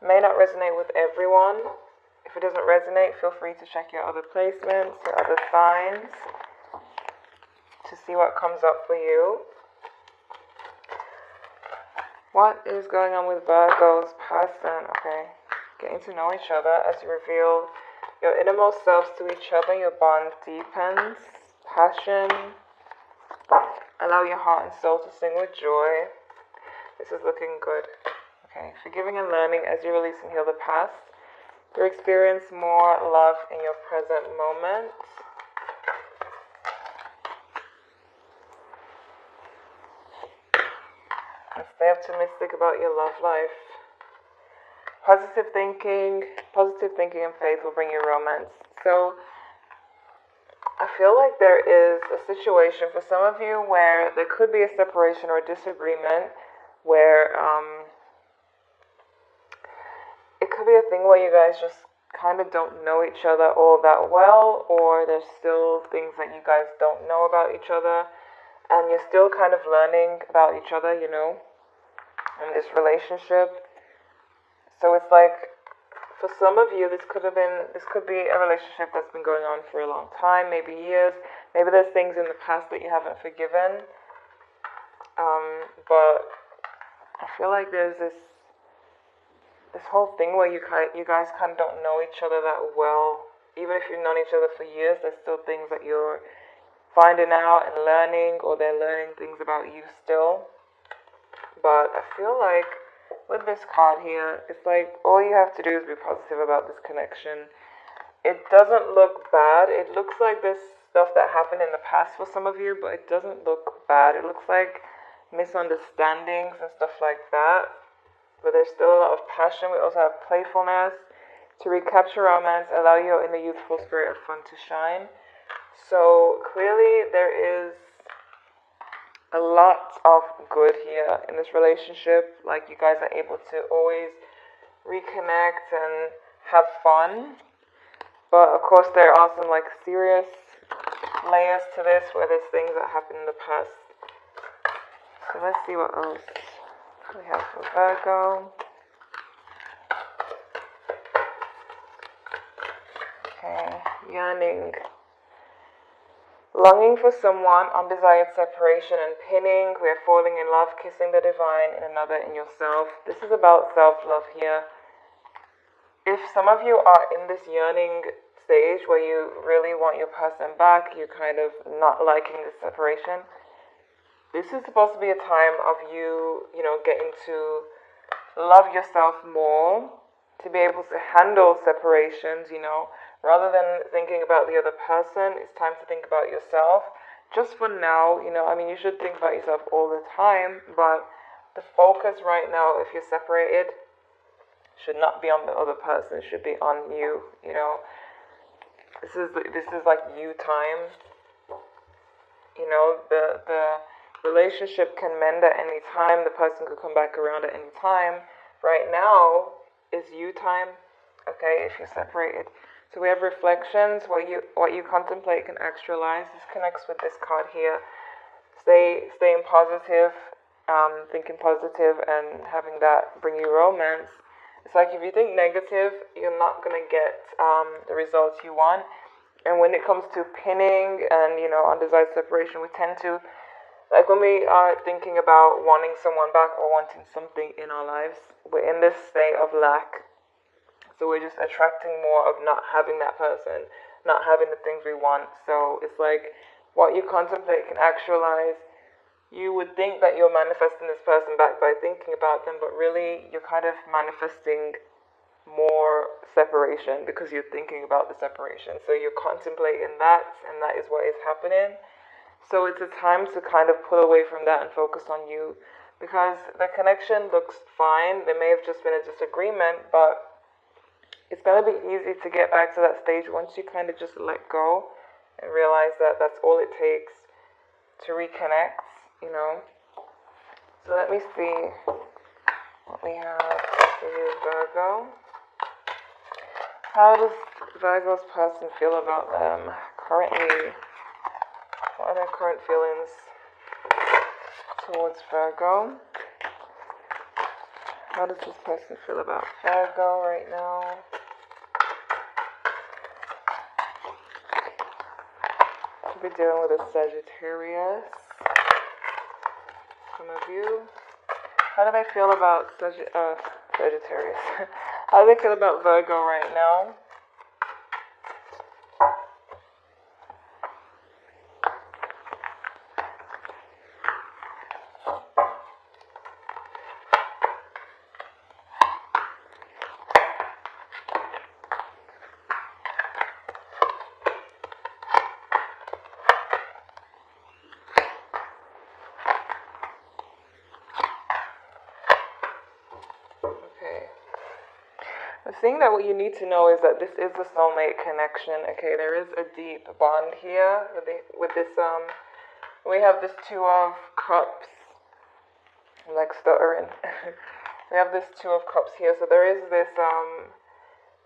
May not resonate with everyone. If it doesn't resonate, feel free to check your other placements, your other signs, to see what comes up for you. What is going on with Virgo's person? Okay, getting to know each other as you reveal your innermost selves to each other. Your bond deepens. Passion. Allow your heart and soul to sing with joy. This is looking good. Okay, forgiving and learning as you release and heal the past. You experience more love in your present moment. And stay optimistic about your love life. Positive thinking and faith will bring you romance. So, I feel like there is a situation for some of you where there could be a separation or a disagreement where it could be a thing where you guys just kind of don't know each other all that well, or there's still things that you guys don't know about each other, and you're still kind of learning about each other, you know, in this relationship. So it's like, for some of you, this could be a relationship that's been going on for a long time, maybe years. Maybe there's things in the past that you haven't forgiven. But I feel like there's this whole thing where you guys kind of don't know each other that well. Even if you've known each other for years, there's still things that you're finding out and learning, or they're learning things about you still. But I feel like with this card here, it's like all you have to do is be positive about this connection. It doesn't look bad. It looks like there's stuff that happened in the past for some of you, but it doesn't look bad. It looks like misunderstandings and stuff like that. But there's still a lot of passion. We also have playfulness. To recapture romance, allow your inner youthful spirit of fun to shine. So clearly there is a lot of good here in this relationship. Like, you guys are able to always reconnect and have fun. But of course there are some like serious layers to this where there's things that happened in the past. So let's see what else we have for Virgo. Okay, yearning. Longing for someone, undesired separation and pinning. We are falling in love, kissing the divine in another, in yourself. This is about self-love here. If some of you are in this yearning stage where you really want your person back, you're kind of not liking the separation, this is supposed to be a time of you, getting to love yourself more, to be able to handle separations, rather than thinking about the other person. It's time to think about yourself. Just for now, you should think about yourself all the time, but the focus right now, if you're separated, should not be on the other person. It should be on you, This is like you time. The relationship can mend at any time. The person could come back around at any time. Right now is you time, okay, if you're separated. So we have reflections. What you contemplate can actualize. This connects with this card here. Staying positive, thinking positive, and having that bring you romance. It's like if you think negative, you're not going to get the results you want. And when it comes to pinning and, undesired separation, we tend to, like when we are thinking about wanting someone back or wanting something in our lives, we're in this state of lack. So we're just attracting more of not having that person, not having the things we want. So it's like what you contemplate can actualize. You would think that you're manifesting this person back by thinking about them, but really you're kind of manifesting more separation because you're thinking about the separation. So you're contemplating that, and that is what is happening. So it's a time to kind of pull away from that and focus on you, because the connection looks fine. There may have just been a disagreement, but it's going to be easy to get back to that stage once you kind of just let go and realize that that's all it takes to reconnect, So let me see what we have for you, Virgo. How does Virgo's person feel about them currently? What are their current feelings towards Virgo? How does this person feel about Virgo right now? Could be dealing with a Sagittarius. Some of you. How do they feel about Sagittarius? How do they feel about Virgo right now? The thing that what you need to know is that this is a soulmate connection. Okay, there is a deep bond here with this. We have this Two of Cups. I'm like stuttering. We have this Two of Cups here, so there is this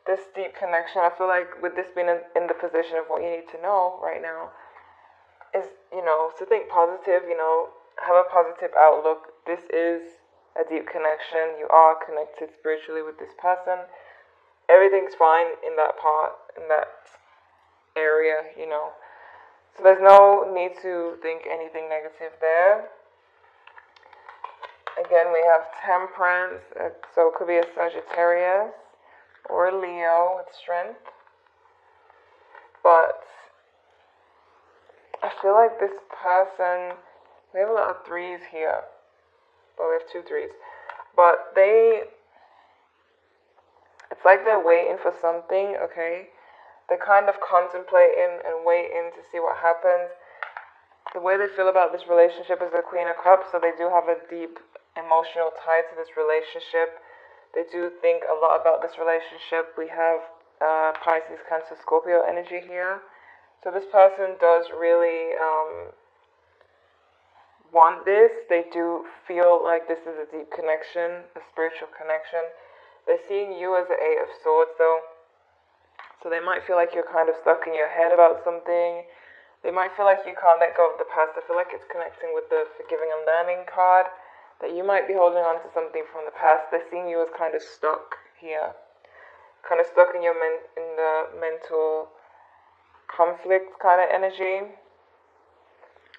this deep connection. I feel like with this being in the position of what you need to know right now is, to think positive. Have a positive outlook. This is a deep connection. You are connected spiritually with this person. Everything's fine in that part, in that area, So there's no need to think anything negative there. Again, we have Temperance, so it could be a Sagittarius or a Leo with strength. But I feel like this person, we have a lot of threes here. But we have 2 threes. But it's like they're waiting for something, okay? They're kind of contemplating and waiting to see what happens. The way they feel about this relationship is the Queen of Cups, so they do have a deep emotional tie to this relationship. They do think a lot about this relationship. We have Pisces, Cancer, Scorpio energy here. So this person does really want this. They do feel like this is a deep connection, a spiritual connection. They're seeing you as the Eight of Swords, though. So they might feel like you're kind of stuck in your head about something. They might feel like you can't let go of the past. I feel like it's connecting with the Forgiving and Learning card, that you might be holding on to something from the past. They're seeing you as kind of stuck here. Kind of stuck in the mental conflict kind of energy.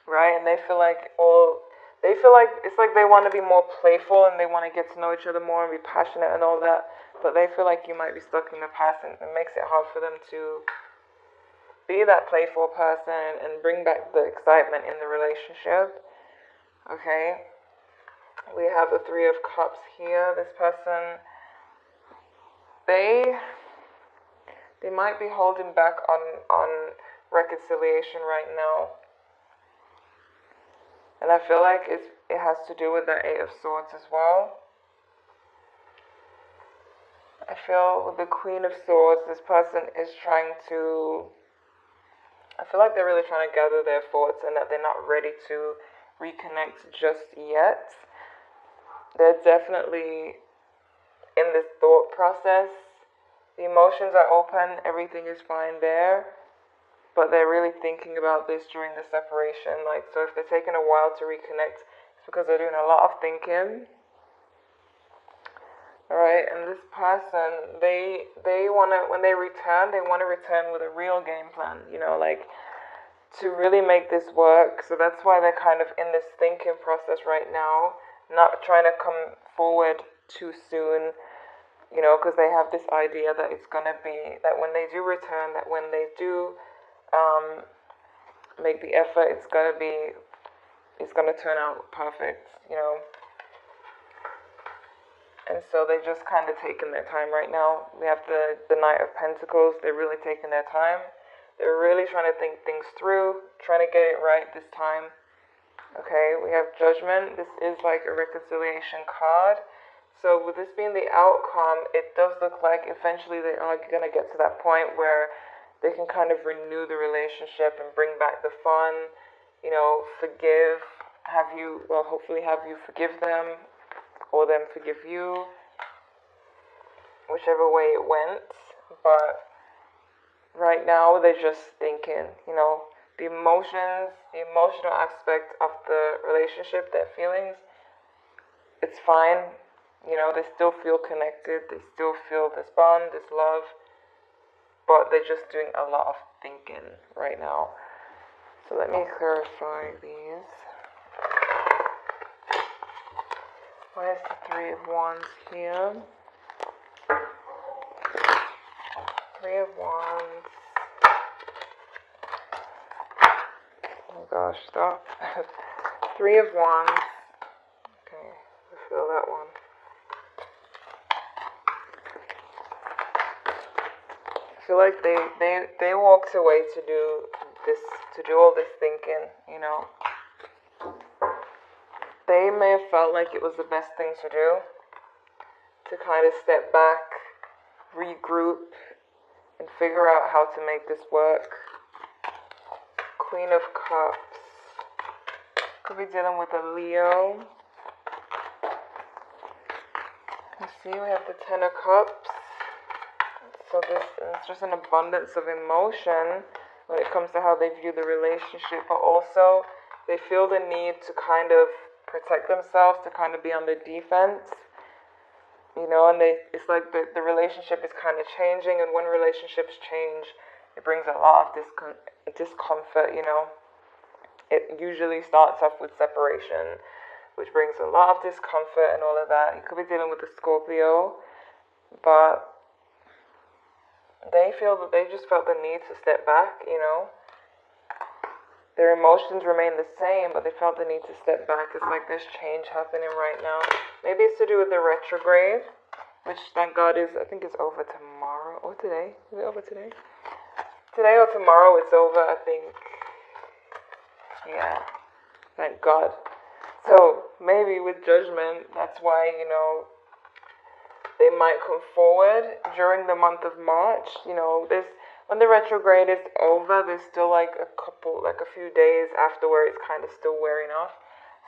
Right? And they feel like it's like they want to be more playful and they want to get to know each other more and be passionate and all that, but they feel like you might be stuck in the past, and it makes it hard for them to be that playful person and bring back the excitement in the relationship. Okay, we have the Three of Cups here. This person, they might be holding back on reconciliation right now. And I feel like it has to do with the Eight of Swords as well. I feel with the Queen of Swords, this person is I feel like they're really trying to gather their thoughts and that they're not ready to reconnect just yet. They're definitely in this thought process. The emotions are open, everything is fine there. But they're really thinking about this during the separation. So if they're taking a while to reconnect, it's because they're doing a lot of thinking. Alright, and this person, they want to, when they want to return with a real game plan, to really make this work. So that's why they're kind of in this thinking process right now, not trying to come forward too soon, because they have this idea that it's going to be, that when they do return, that when they do make the effort, it's gonna turn out perfect, And so they're just kind of taking their time right now. We have the Knight of Pentacles. They're really taking their time. They're really trying to think things through, trying to get it right this time. Okay, we have Judgment. This is like a reconciliation card. So with this being the outcome, it does look like eventually they are gonna get to that point where they can kind of renew the relationship and bring back the fun, forgive, hopefully have you forgive them, or them forgive you, whichever way it went. But right now they're just thinking, the emotions, the emotional aspect of the relationship, their feelings, it's fine. You know, they still feel connected, they still feel this bond, this love, but they're just doing a lot of thinking right now. So let me clarify these. Why is the Three of Wands here? Three of Wands. Oh gosh, stop. Three of Wands. Okay, I feel that one. I feel like they walked away to do all this thinking, you know. They may have felt like it was the best thing to do, to kind of step back, regroup, and figure out how to make this work. Queen of Cups. Could be dealing with a Leo. You see, we have the Ten of Cups. So it's just an abundance of emotion when it comes to how they view the relationship, but also they feel the need to kind of protect themselves, to kind of be on the defense, you know, and it's like the relationship is kind of changing, and when relationships change, it brings a lot of discomfort, you know. It usually starts off with separation, which brings a lot of discomfort and all of that. You could be dealing with a Scorpio, but they feel that they just felt the need to step back, you know. Their emotions remain the same, but they felt the need to step back. It's like there's change happening right now. Maybe it's to do with the retrograde, which thank God I think it's over tomorrow. Or today. Is it over today? Today or tomorrow it's over, I think. Yeah. Thank God. So maybe with Judgment, that's why, you know, they might come forward during the month of March. You know, when the retrograde is over, there's still like a few days after where it's kind of still wearing off.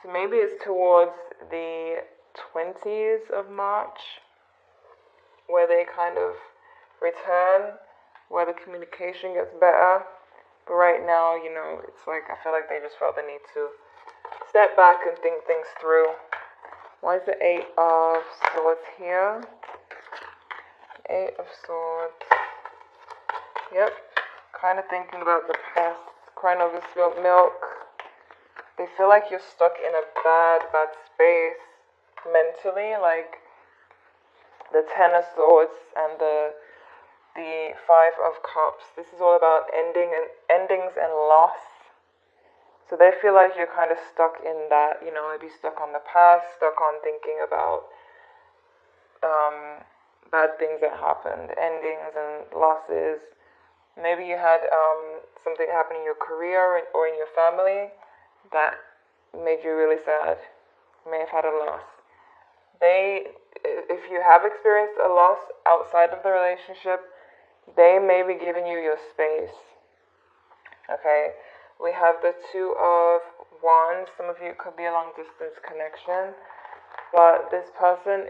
So maybe it's towards the 20th of March where they kind of return, where the communication gets better. But right now, you know, it's like I feel like they just felt the need to step back and think things through. Why is the Eight of Swords here? Eight of Swords. Yep. Kind of thinking about the past. Crying over spilled milk. They feel like you're stuck in a bad space mentally. Like the Ten of Swords and the Five of Cups. This is all about endings and loss. So they feel like you're kind of stuck in that, you know, maybe stuck on the past, stuck on thinking about bad things that happened, endings and losses. Maybe you had something happen in your career or in your family that made you really sad. You may have had a loss. If you have experienced a loss outside of the relationship, they may be giving you your space. Okay? We have the Two of Wands. Some of you could be a long distance connection. But this person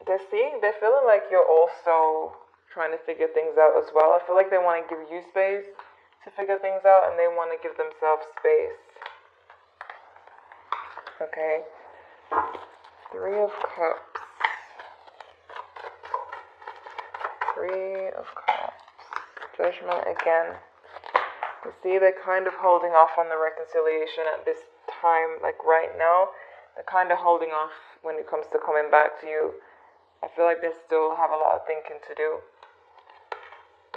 they're feeling like you're also trying to figure things out as well. I feel like they want to give you space to figure things out, and they want to give themselves space. Okay? Three of Cups. Three of Cups. Judgment again. You see, they're kind of holding off on the reconciliation at this time, like right now. They're kind of holding off when it comes to coming back to you. I feel like they still have a lot of thinking to do.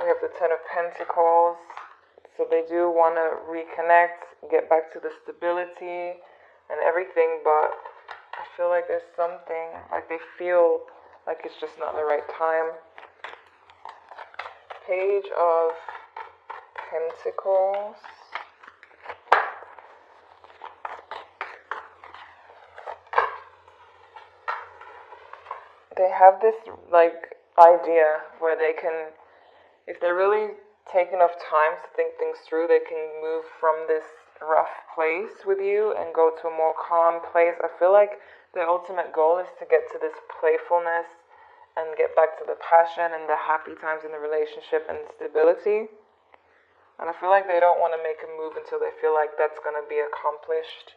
We have the Ten of Pentacles. So they do want to reconnect, get back to the stability and everything, but I feel like there's something, like they feel like it's just not the right time. Page of Pentacles. They have this like idea where they can, if they're really take enough time to think things through, they can move from this rough place with you and go to a more calm place. I feel like their ultimate goal is to get to this playfulness and get back to the passion and the happy times in the relationship and stability. And I feel like they don't want to make a move until they feel like that's going to be accomplished.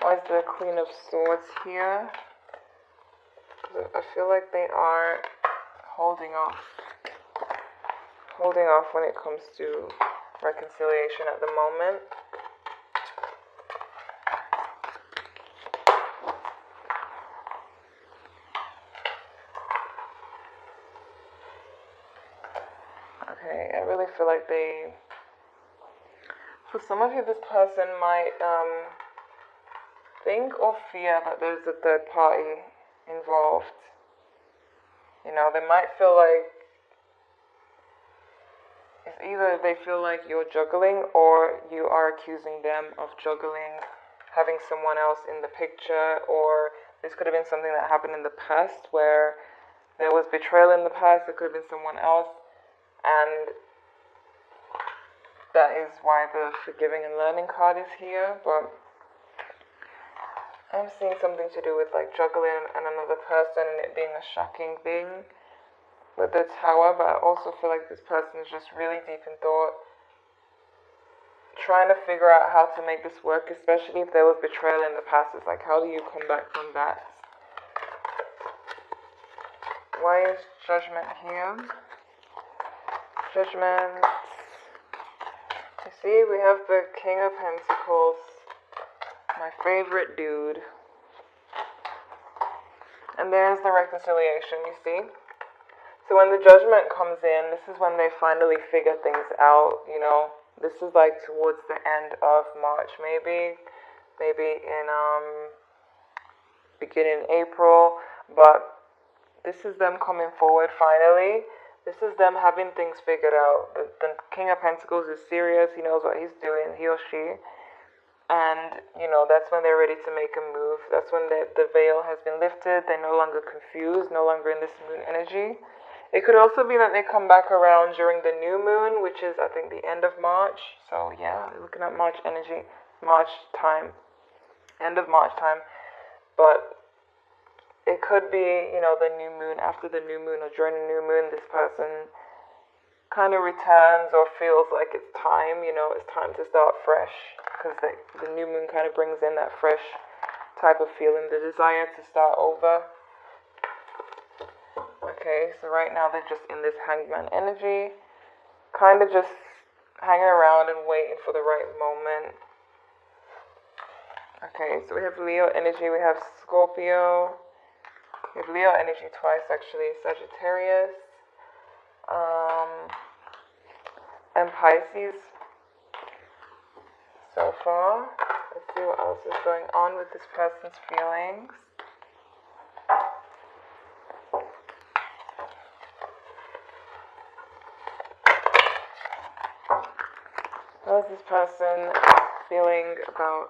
Why is the Queen of Swords here? I feel like they are holding off when it comes to reconciliation at the moment. Okay, I really feel like for some of you, this person might think or fear that there's a third party involved. You know, they might feel like it's either they feel like you're juggling or you are accusing them of juggling, having someone else in the picture, or this could have been something that happened in the past where there was betrayal in the past. It could have been someone else, and that is why the forgiving and learning card is here. But I'm seeing something to do with like juggling and another person and it being a shocking thing with the Tower. But I also feel like this person is just really deep in thought, trying to figure out how to make this work, especially if there was betrayal in the past. It's like, how do you come back from that? Why is Judgment here? Judgment. You see, we have the King of Pentacles, my favorite dude. And there's the reconciliation, you see? So when the Judgment comes in, this is when they finally figure things out, you know? This is like towards the end of March, maybe in beginning April, but this is them coming forward finally. This is them having things figured out. The King of Pentacles is serious. He knows what he's doing, he or she. And, you know, that's when they're ready to make a move. That's when the veil has been lifted. They're no longer confused, no longer in this moon energy. It could also be that they come back around during the new moon, which is, I think, the end of March. So, yeah, they're looking at March energy, March time, end of March time. But it could be, you know, the new moon, after the new moon or during the new moon, this person kind of returns or feels like it's time, you know, it's time to start fresh, because the new moon kind of brings in that fresh type of feeling, the desire to start over. Okay, so right now they're just in this Hangman energy, kind of just hanging around and waiting for the right moment. Okay, so we have Leo energy, we have Scorpio, we have Leo energy twice actually, Sagittarius, and Pisces so far. Let's see what else is going on with this person's feelings. How is this person feeling about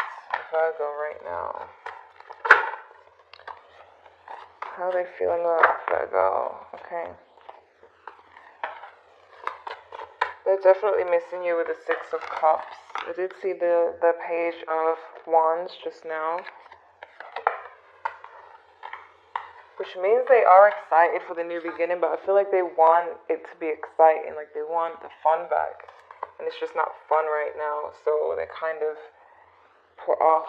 Virgo right now? How are they feeling about Virgo? Okay. They're definitely missing you with the Six of Cups. I did see the Page of Wands just now, which means they are excited for the new beginning, but I feel like they want it to be exciting, like they want the fun back, and it's just not fun right now, so they're kind of put off.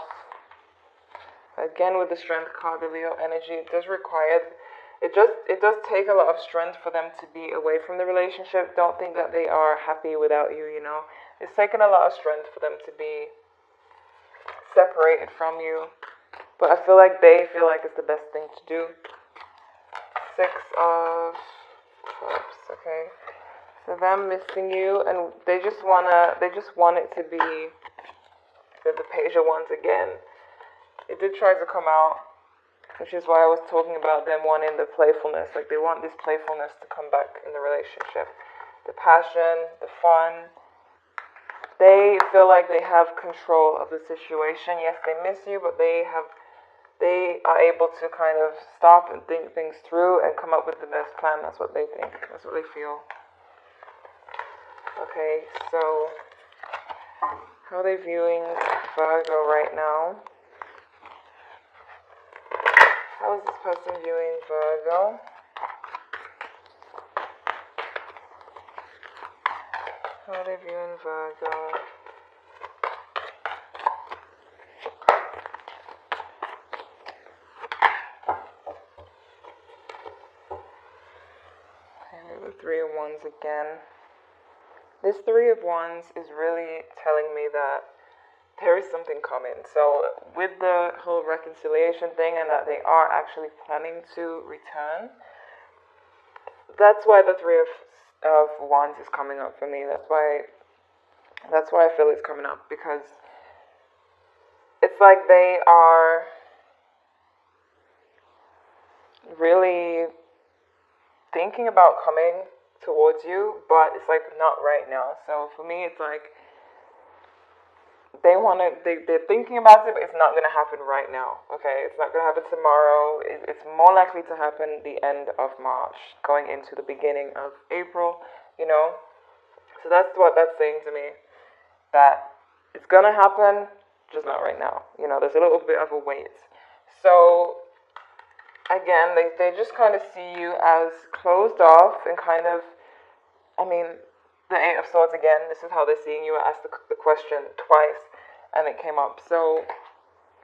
Again, with the Strength card, the Leo energy, it does take a lot of strength for them to be away from the relationship. Don't think that they are happy without you, you know. It's taken a lot of strength for them to be separated from you. But I feel like they feel like it's the best thing to do. Six of Cups, okay. So them missing you, and they just want it to be the Page of Wands again. It did try to come out, which is why I was talking about them wanting the playfulness. Like they want this playfulness to come back in the relationship. The passion, the fun. They feel like they have control of the situation. Yes, they miss you, but they are able to kind of stop and think things through and come up with the best plan. That's what they think. That's what they feel. Okay, so how are they viewing Virgo right now? How is this person viewing Virgo? How are they viewing Virgo? Three of Wands again. This Three of Wands is really telling me that there is something coming. So with the whole reconciliation thing and that they are actually planning to return, that's why the Three of Wands is coming up for me. That's why I feel it's coming up, because it's like they are really thinking about coming towards you, but it's like not right now. So for me, it's like they're thinking about it, but it's not going to happen right now. Okay, it's not going to happen tomorrow. It's more likely to happen the end of March, going into the beginning of April, you know. So that's what that's saying to me, that it's going to happen, just not right now. You know, there's a little bit of a wait. So again, they just kind of see you as closed off and kind of, I mean, the Eight of Swords again, this is how they're seeing you. I asked the question twice and it came up. So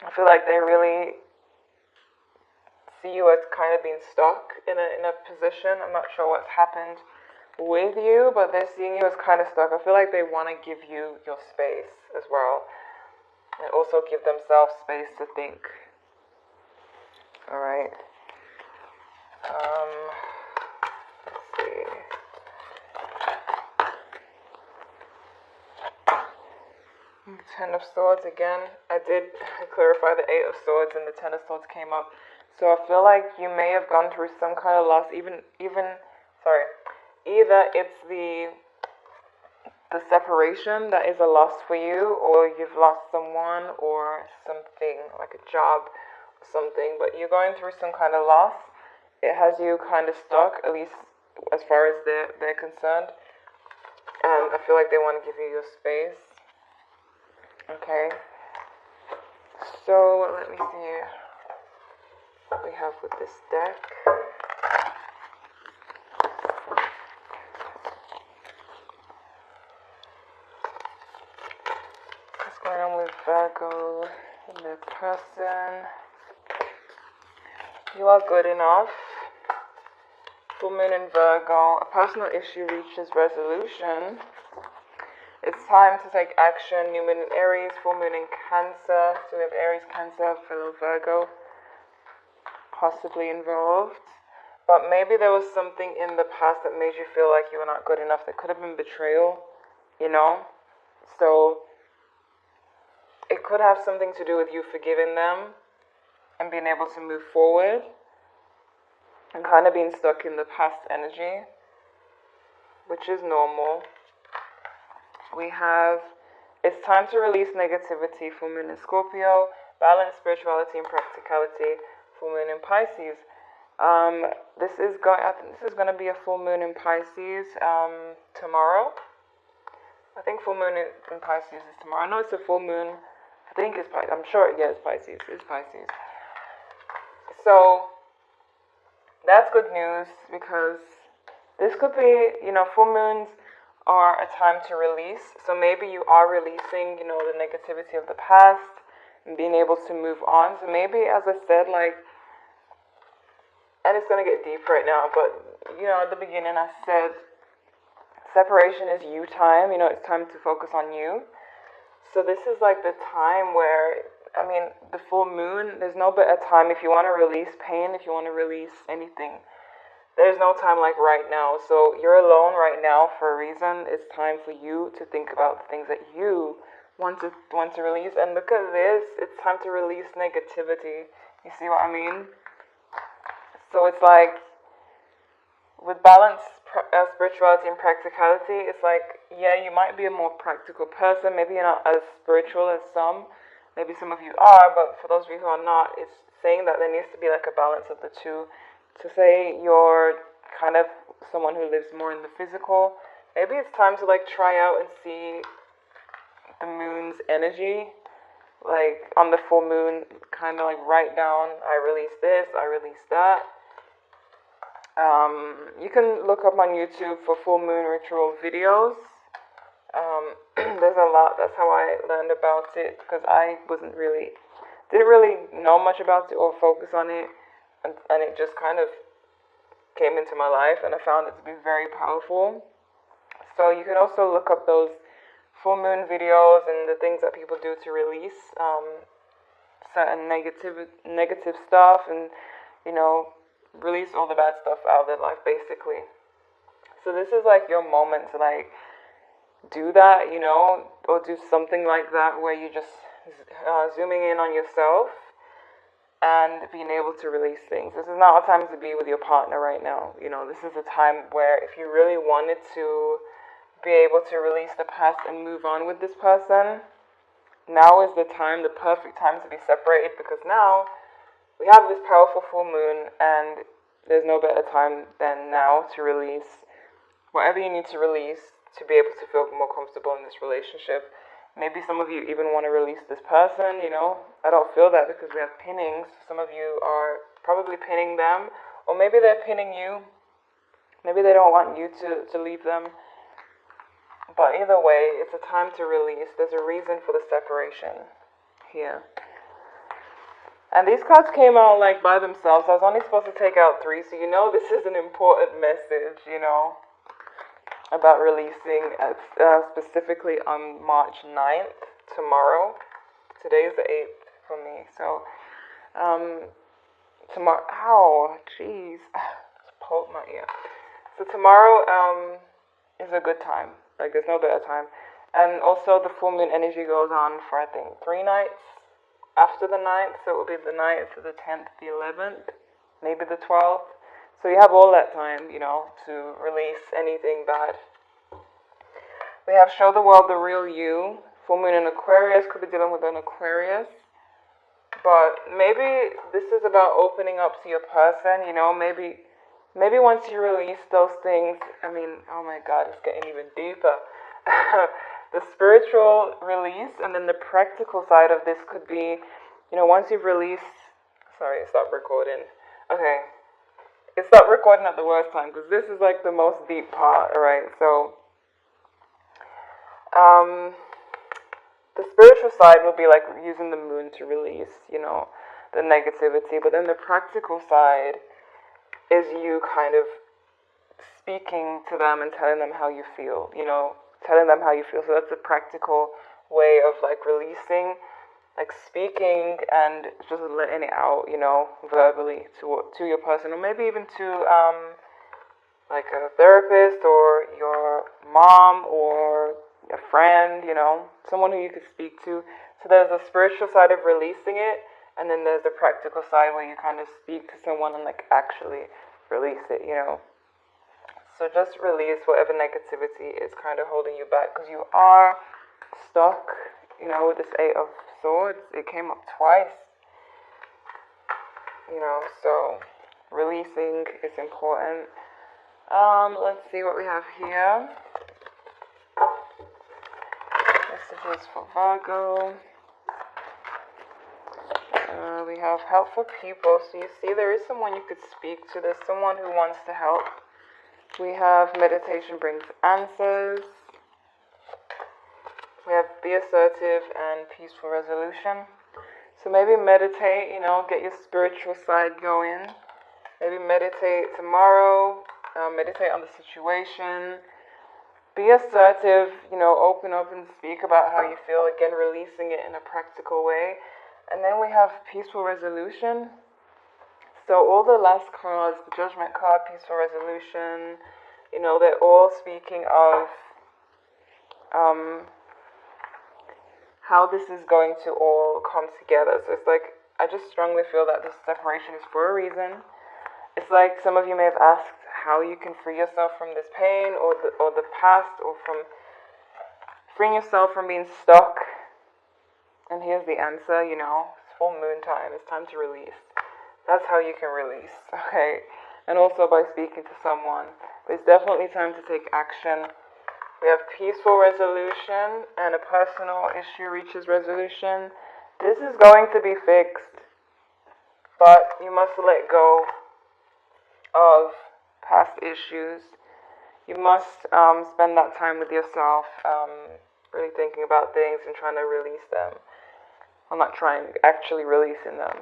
I feel like they really see you as kind of being stuck in a position. I'm not sure what's happened with you, but they're seeing you as kind of stuck. I feel like they want to give you your space as well, and also give themselves space to think. Alright. Let's see. Ten of Swords again. I did clarify the Eight of Swords and the Ten of Swords came up. So I feel like you may have gone through some kind of loss, either it's the separation that is a loss for you, or you've lost someone or something, like a job or something, but you're going through some kind of loss. It has you kind of stuck, at least as far as they're concerned. And I feel like they want to give you your space. Okay. So let me see what we have with this deck. What's going on with Virgo and their person? You are good enough. Full moon in Virgo. A personal issue reaches resolution. It's time to take action. New moon in Aries, full moon in Cancer. So we have Aries, Cancer, fellow Virgo possibly involved. But maybe there was something in the past that made you feel like you were not good enough. There could have been betrayal, you know? So it could have something to do with you forgiving them and being able to move forward, and kind of being stuck in the past energy, which is normal. We have, it's time to release negativity, full moon in Scorpio, balance spirituality and practicality, full moon in Pisces. I think this is going to be a full moon in Pisces tomorrow. I think full moon in Pisces is tomorrow. I know it's a full moon. I think it's Pisces. I'm sure, yeah, it's Pisces. It's Pisces. So that's good news, because this could be, full moons are a time to release. So maybe you are releasing, the negativity of the past and being able to move on. So maybe, as I said, and it's going to get deep right now, but, at the beginning I said separation is you time. It's time to focus on you. So this is like the time where, the full moon, there's no better time if you want to release pain, if you want to release anything. There's no time like right now. So you're alone right now for a reason. It's time for you to think about the things that you want to release. And look at this. It's time to release negativity. You see what I mean? So it's like, with balance, spirituality and practicality, it's like, yeah, you might be a more practical person. Maybe you're not as spiritual as some. Maybe some of you are, but for those of you who are not, it's saying that there needs to be like a balance of the two. To say you're kind of someone who lives more in the physical, maybe it's time to try out and see the moon's energy. On the full moon, kind of write down, I release this, I release that. You can look up on YouTube for full moon ritual videos. There's a lot. That's how I learned about it, because I didn't really know much about it or focus on it, and it just kind of came into my life, and I found it to be very powerful. So you can also look up those full moon videos and the things that people do to release certain negative stuff, and release all the bad stuff out of their life, basically. So this is like your moment to like do that, or do something like that where you just zooming in on yourself and being able to release things. This is not a time to be with your partner right now. This is a time where if you really wanted to be able to release the past and move on with this person, now is the time, the perfect time to be separated, because now we have this powerful full moon, and there's no better time than now to release whatever you need to release to be able to feel more comfortable in this relationship. Maybe some of you even want to release this person, I don't feel that because we have pinnings. Some of you are probably pinning them, or maybe they're pinning you. Maybe they don't want you to leave them. But either way, it's a time to release. There's a reason for the separation here. And these cards came out like by themselves. I was only supposed to take out 3, so this is an important message, about releasing, specifically on March 9th, tomorrow. Today is the 8th for me, so tomorrow, jeez, just poked my ear. So tomorrow is a good time, like there's no better time. And also the full moon energy goes on for I think 3 nights after the 9th, so it will be the 9th, the 10th, the 11th, maybe the 12th. So you have all that time, to release anything bad. We have show the world the real you. Full moon in Aquarius, could be dealing with an Aquarius. But maybe this is about opening up to your person, maybe once you release those things, oh my God, it's getting even deeper. The spiritual release, and then the practical side of this could be, once you've released, sorry, it stopped recording. Okay. It stopped recording at the worst time, because this is like the most deep part, alright? So, the spiritual side will be like using the moon to release, the negativity. But then the practical side is you kind of speaking to them and telling them how you feel, telling them how you feel. So that's a practical way of like releasing, like speaking and just letting it out, verbally to your person, or maybe even to like a therapist or your mom or a friend, someone who you could speak to. So there's a spiritual side of releasing it, and then there's the practical side where you kind of speak to someone and like actually release it, So just release whatever negativity is kind of holding you back, because you are stuck, with this 8 of Swords. It came up twice, so releasing is important. Let's see what we have here. Messages for Virgo. We have helpful people. So you see there is someone you could speak to. There's someone who wants to help. We have meditation brings answers. We have be assertive and peaceful resolution. So maybe meditate, get your spiritual side going. Maybe meditate tomorrow. Meditate on the situation. Be assertive, open up and speak about how you feel. Again, releasing it in a practical way. And then we have peaceful resolution. So all the last cards, the Judgment card, peaceful resolution, they're all speaking of how this is going to all come together. So it's like, I just strongly feel that this separation is for a reason. It's like some of you may have asked how you can free yourself from this pain or the past, or from freeing yourself from being stuck. And here's the answer, it's full moon time. It's time to release. That's how you can release, okay? And also by speaking to someone. But it's definitely time to take action. We have peaceful resolution, and a personal issue reaches resolution. This is going to be fixed, but you must let go of past issues. You must spend that time with yourself, really thinking about things and trying to release them. I'm not trying, actually releasing them,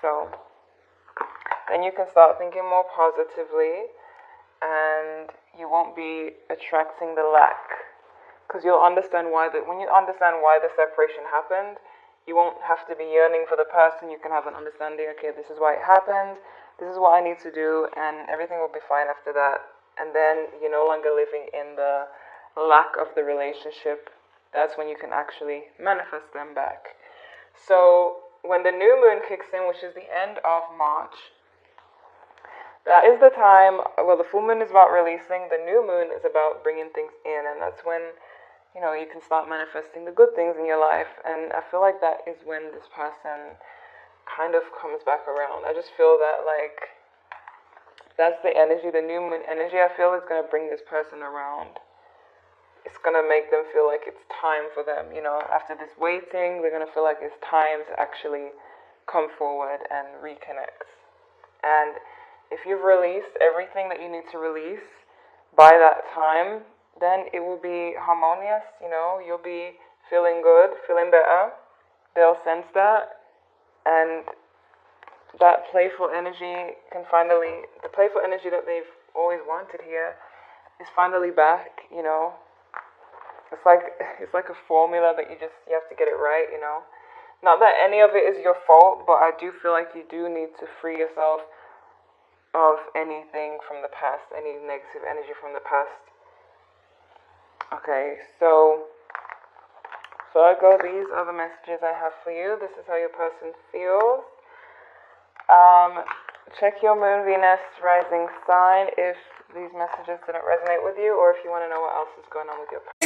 So then you can start thinking more positively, and you won't be attracting the lack. Because you'll understand when you understand why the separation happened, you won't have to be yearning for the person. You can have an understanding, okay, this is why it happened, this is what I need to do, and everything will be fine after that. And then you're no longer living in the lack of the relationship. That's when you can actually manifest them back. So when the new moon kicks in, which is the end of March, that is the time, well, the full moon is about releasing, the new moon is about bringing things in, and that's when, you can start manifesting the good things in your life. And I feel like that is when this person kind of comes back around. I just feel that, like, that's the energy, the new moon energy, I feel is going to bring this person around. It's going to make them feel like it's time for them, after this waiting, they're going to feel like it's time to actually come forward and reconnect. And if you've released everything that you need to release by that time, then it will be harmonious, you'll be feeling good, feeling better. They'll sense that, and that playful energy the playful energy that they've always wanted here is finally back, It's like a formula that you have to get it right, Not that any of it is your fault, but I do feel like you do need to free yourself of anything from the past, any negative energy from the past. Okay, so Virgo, these are the messages I have for you. This is how your person feels. Check your moon, Venus, rising sign if these messages didn't resonate with you, or if you want to know what else is going on with your person.